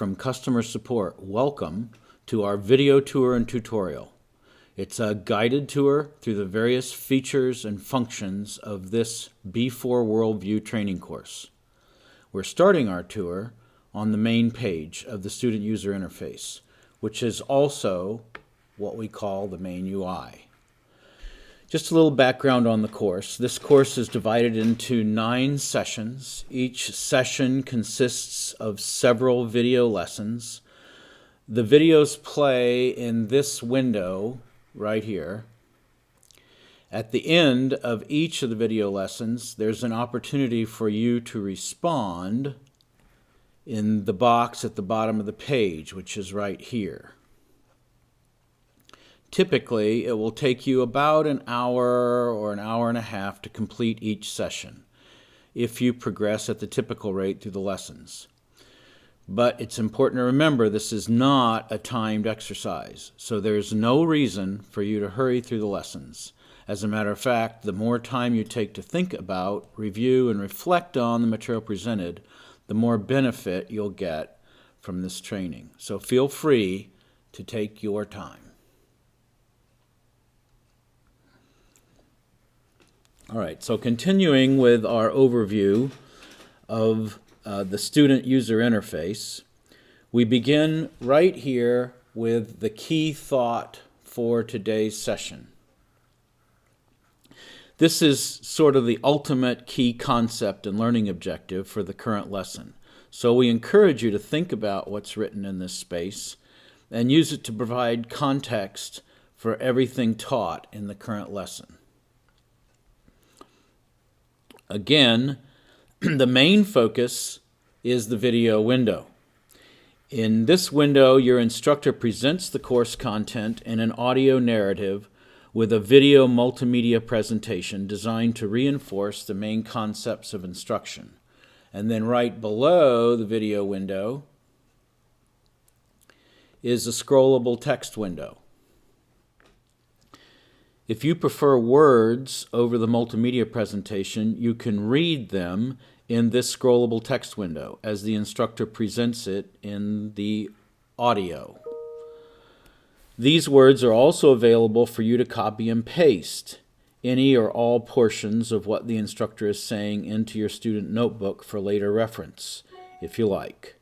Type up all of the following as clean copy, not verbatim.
from customer support, welcome to our video tour and tutorial. It's a guided tour through the various features and functions of this B4 Worldview training course. We're starting our tour on the main page of the student user interface, which is also what we call the main UI. Just a little background on the course. This course is divided into 9 sessions. Each session consists of several video lessons. The videos play in this window right here. At the end of each of the video lessons, there's an opportunity for you to respond in the box at the bottom of the page, which is right here. Typically, it will take you about an hour or an hour and a half to complete each session if you progress at the typical rate through the lessons. But it's important to remember this is not a timed exercise, so there's no reason for you to hurry through the lessons. As a matter of fact, the more time you take to think about, review, and reflect on the material presented, the more benefit you'll get from this training. So feel free to take your time. All right, so continuing with our overview of the student user interface, we begin right here with the key thought for today's session. This is sort of the ultimate key concept and learning objective for the current lesson. So we encourage you to think about what's written in this space and use it to provide context for everything taught in the current lesson. Again, the main focus is the video window. In this window, your instructor presents the course content in an audio narrative with a video multimedia presentation designed to reinforce the main concepts of instruction. And then right below the video window is a scrollable text window. If you prefer words over the multimedia presentation, you can read them in this scrollable text window as the instructor presents it in the audio. These words are also available for you to copy and paste any or all portions of what the instructor is saying into your student notebook for later reference, if you like.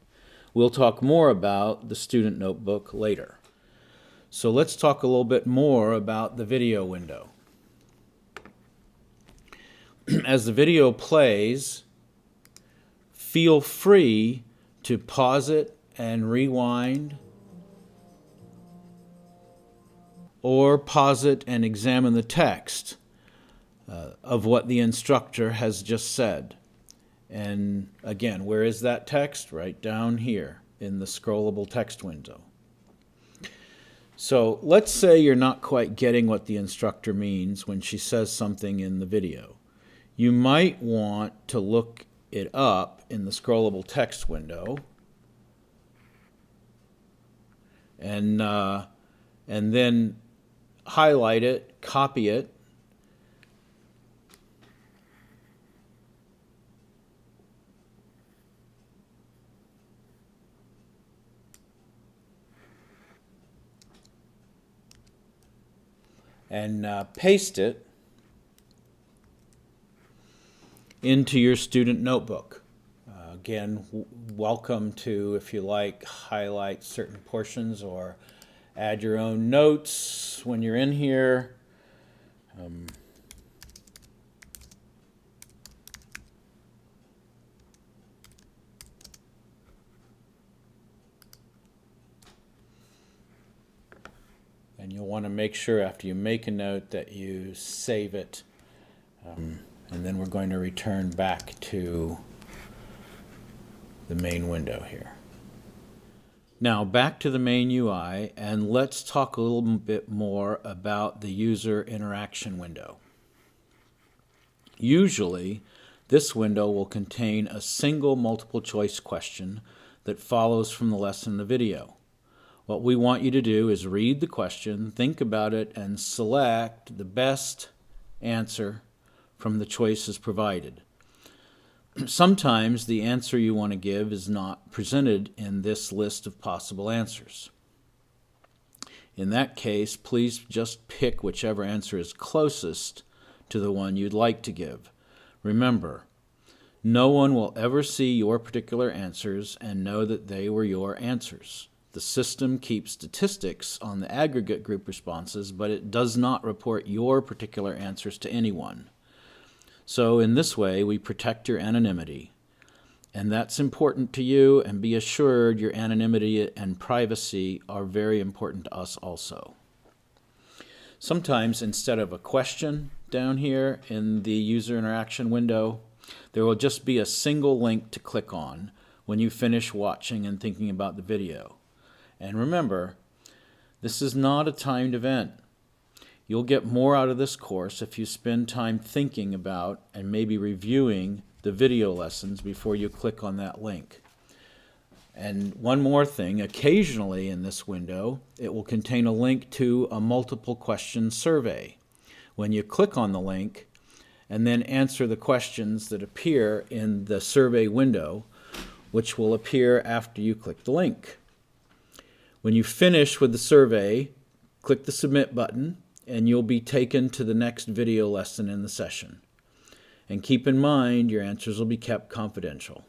We'll talk more about the student notebook later. So let's talk a little bit more about the video window. As the video plays, feel free to pause it and rewind, or pause it and examine the text of what the instructor has just said. And again, where is that text? Right down here in the scrollable text window. So let's say you're not quite getting what the instructor means when she says something in the video. You might want to look it up in the scrollable text window and then highlight it, copy it, and paste it into your student notebook. Again, welcome to, if you like, highlight certain portions or add your own notes when you're in here. And you'll want to make sure after you make a note that you save it. And then we're going to return back to the main window here. Now back to the main UI, and let's talk a little bit more about the user interaction window. Usually, this window will contain a single multiple choice question that follows from the lesson in the video. What we want you to do is read the question, think about it, and select the best answer from the choices provided. Sometimes the answer you want to give is not presented in this list of possible answers. In that case, please just pick whichever answer is closest to the one you'd like to give. Remember, no one will ever see your particular answers and know that they were your answers. The system keeps statistics on the aggregate group responses, but it does not report your particular answers to anyone. So in this way, we protect your anonymity. And that's important to you, and be assured your anonymity and privacy are very important to us also. Sometimes instead of a question down here in the user interaction window, there will just be a single link to click on when you finish watching and thinking about the video. And remember, this is not a timed event. You'll get more out of this course if you spend time thinking about and maybe reviewing the video lessons before you click on that link. And one more thing, occasionally in this window, it will contain a link to a multiple question survey. When you click on the link and then answer the questions that appear in the survey window, which will appear after you click the link. When you finish with the survey, click the submit button and you'll be taken to the next video lesson in the session. And keep in mind, your answers will be kept confidential.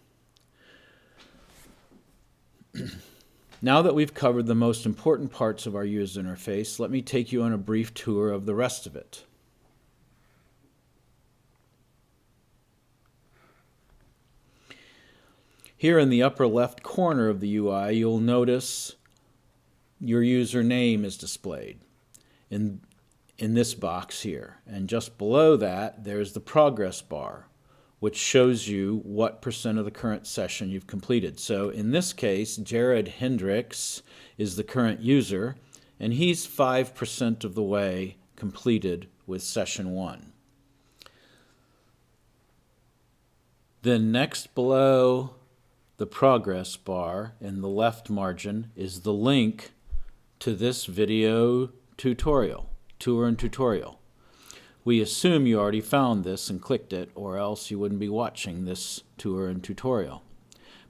Now that we've covered the most important parts of our user interface, let me take you on a brief tour of the rest of it. Here in the upper left corner of the UI, you'll notice your username is displayed in this box here. And just below that, there's the progress bar, which shows you what % of the current session you've completed. So in this case, Jared Hendricks is the current user, and he's 5% of the way completed with session 1. Then next below the progress bar in the left margin is the link to this video tutorial, tour and tutorial. We assume you already found this and clicked it, or else you wouldn't be watching this tour and tutorial.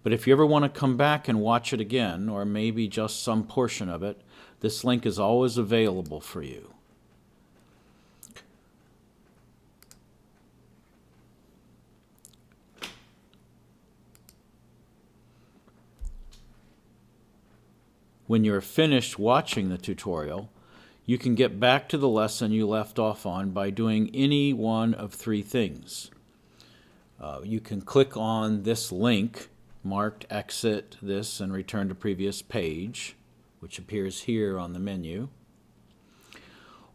But if you ever want to come back and watch it again, or maybe just some portion of it, this link is always available for you. When you're finished watching the tutorial, you can get back to the lesson you left off on by doing any one of 3 things. You can click on this link marked exit this and return to previous page, which appears here on the menu.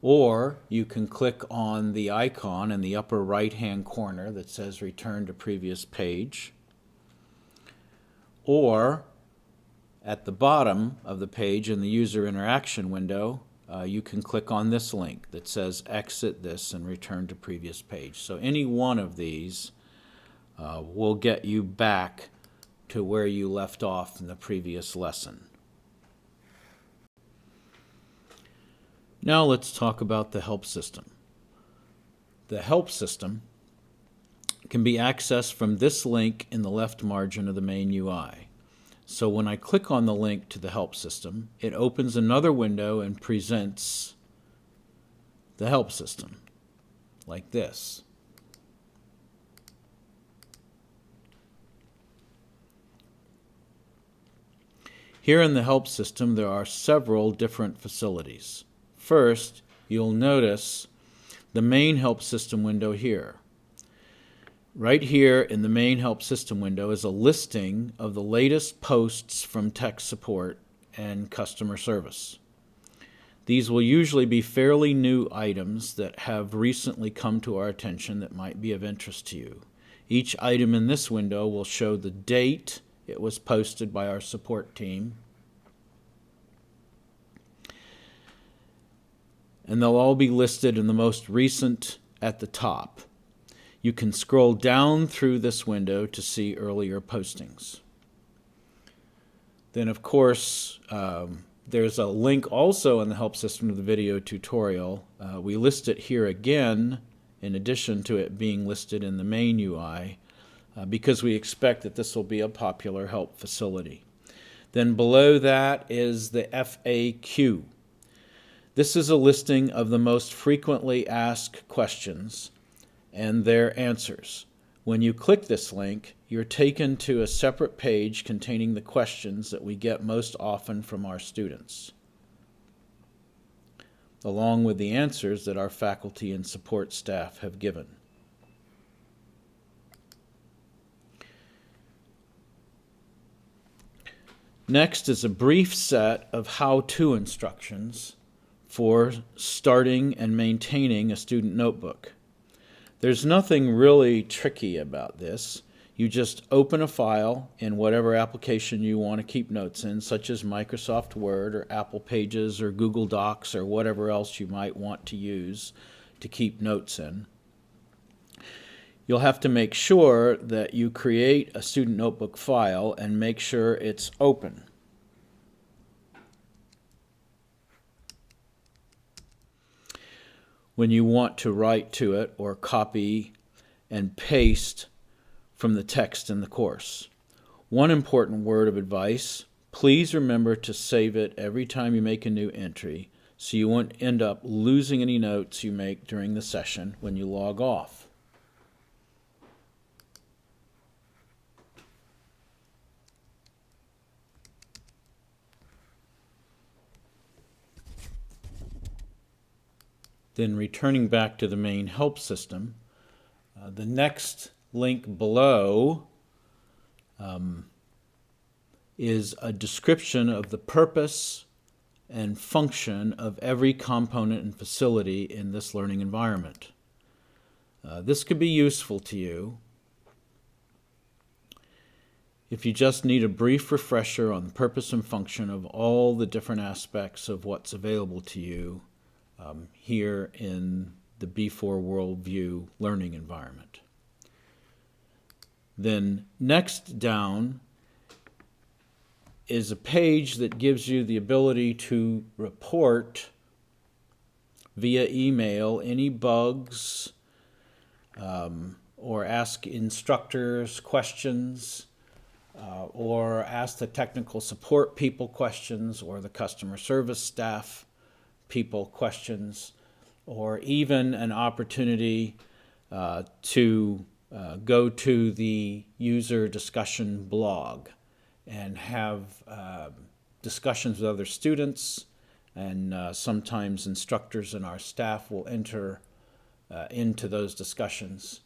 Or you can click on the icon in the upper right-hand corner that says return to previous page. Or at the bottom of the page in the user interaction window, you can click on this link that says exit this and return to previous page. So any one of these will get you back to where you left off in the previous lesson. Now let's talk about the help system. The help system can be accessed from this link in the left margin of the main UI. So when I click on the link to the help system, it opens another window and presents the help system, like this. Here in the help system, there are several different facilities. First, you'll notice the main help system window here. Right here in the main help system window is a listing of the latest posts from tech support and customer service. These will usually be fairly new items that have recently come to our attention that might be of interest to you. Each item in this window will show the date it was posted by our support team, and they'll all be listed in the most recent at the top. You can scroll down through this window to see earlier postings. Then, of course, there's a link also in the help system to the video tutorial. We list it here again, in addition to it being listed in the main UI. because we expect that this will be a popular help facility. Then below that is the FAQ. This is a listing of the most frequently asked questions and their answers. When you click this link, you're taken to a separate page containing the questions that we get most often from our students, along with the answers that our faculty and support staff have given. Next is a brief set of how-to instructions for starting and maintaining a student notebook. There's nothing really tricky about this. You just open a file in whatever application you want to keep notes in, such as Microsoft Word or Apple Pages or Google Docs or whatever else you might want to use to keep notes in. You'll have to make sure that you create a student notebook file and make sure it's open. When you want to write to it or copy and paste from the text in the course. One important word of advice, please remember to save it every time you make a new entry so you won't end up losing any notes you make during the session when you log off. Then returning back to the main help system, the next link below is a description of the purpose and function of every component and facility in this learning environment. This could be useful to you if you just need a brief refresher on the purpose and function of all the different aspects of what's available to you here in the B4 Worldview learning environment. Then next down is a page that gives you the ability to report via email any bugs or ask instructors questions or ask the technical support people questions or the customer service staff people questions, or even an opportunity to go to the user discussion blog and have discussions with other students, and sometimes instructors and our staff will enter into those discussions.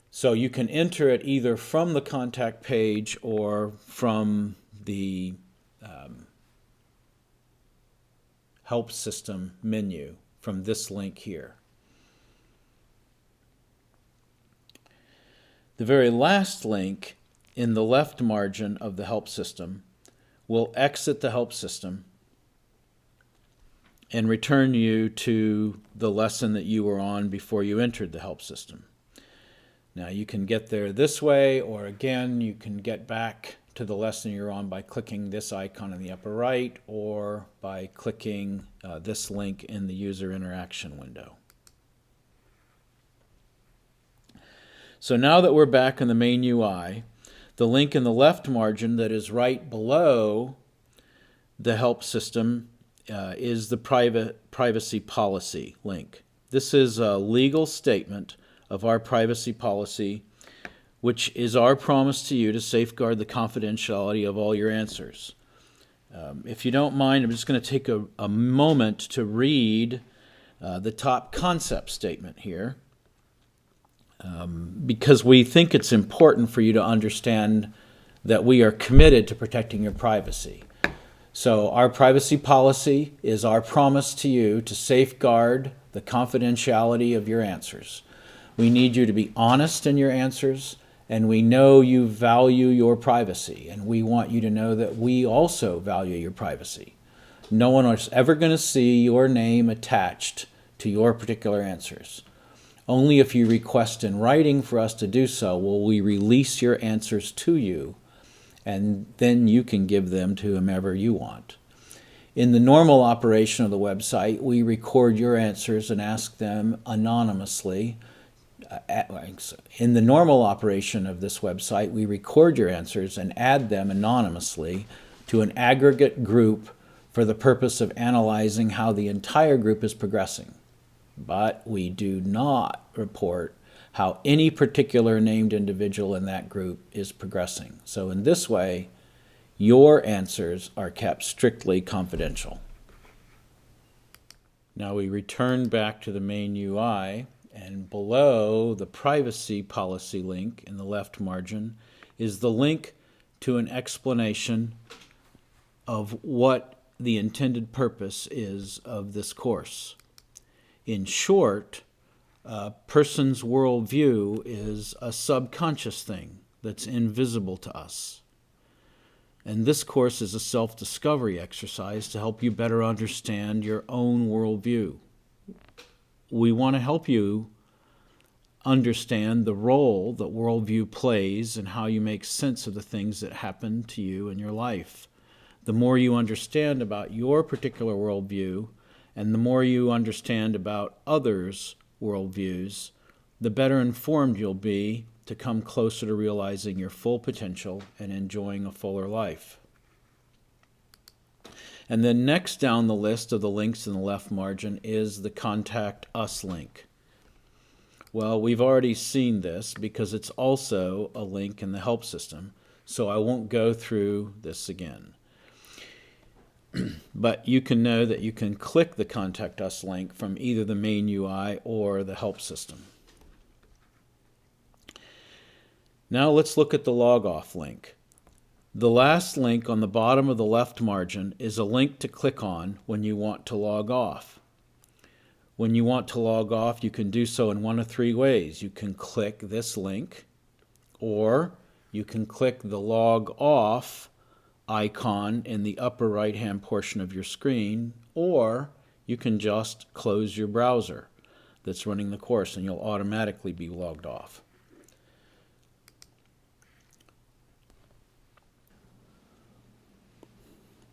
So you can enter it either from the contact page or from the help system menu from this link here. The very last link in the left margin of the help system will exit the help system and return you to the lesson that you were on before you entered the help system. Now you can get there this way, or again you can get back to the lesson you're on by clicking this icon in the upper right, or by clicking this link in the user interaction window. So now that we're back in the main UI, the link in the left margin that is right below the help system is the privacy policy link. This is a legal statement of our privacy policy, which is our promise to you to safeguard the confidentiality of all your answers. If you don't mind, I'm just going to take a moment to read the top concept statement here, because we think it's important for you to understand that we are committed to protecting your privacy. So our privacy policy is our promise to you to safeguard the confidentiality of your answers. We need you to be honest in your answers, and we know you value your privacy, and we want you to know that we also value your privacy. No one is ever going to see your name attached to your particular answers. Only if you request in writing for us to do so will we release your answers to you, and then you can give them to whomever you want. In the normal operation of the website, we record your answers and ask them anonymously. In the normal operation of this website, we record your answers and add them anonymously to an aggregate group for the purpose of analyzing how the entire group is progressing. But we do not report how any particular named individual in that group is progressing. So in this way, your answers are kept strictly confidential. Now we return back to the main UI, and below the privacy policy link in the left margin is the link to an explanation of what the intended purpose is of this course. In short, a person's worldview is a subconscious thing that's invisible to us. And this course is a self-discovery exercise to help you better understand your own worldview. We want to help you understand the role that worldview plays and how you make sense of the things that happen to you in your life. The more you understand about your particular worldview, and the more you understand about others' worldviews, the better informed you'll be to come closer to realizing your full potential and enjoying a fuller life. And then next down the list of the links in the left margin is the Contact Us link. Well, we've already seen this because it's also a link in the help system, so I won't go through this again. But you can know that you can click the Contact Us link from either the main UI or the help system. Now let's look at the Log Off link. The last link on the bottom of the left margin is a link to click on when you want to log off. When you want to log off, you can do so in one of three ways. You can click this link, or you can click the Log Off icon in the upper right-hand portion of your screen, or you can just close your browser that's running the course and you'll automatically be logged off.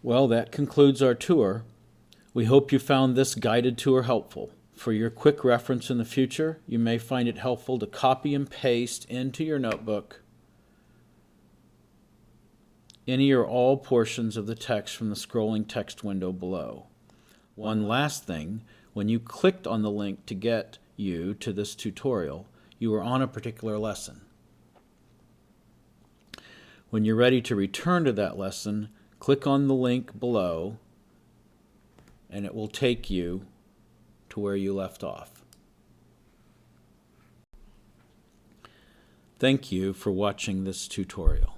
Well, that concludes our tour. We hope you found this guided tour helpful. For your quick reference in the future, you may find it helpful to copy and paste into your notebook any or all portions of the text from the scrolling text window below. One last thing, when you clicked on the link to get you to this tutorial, you are on a particular lesson. When you're ready to return to that lesson, click on the link below and it will take you to where you left off. Thank you for watching this tutorial.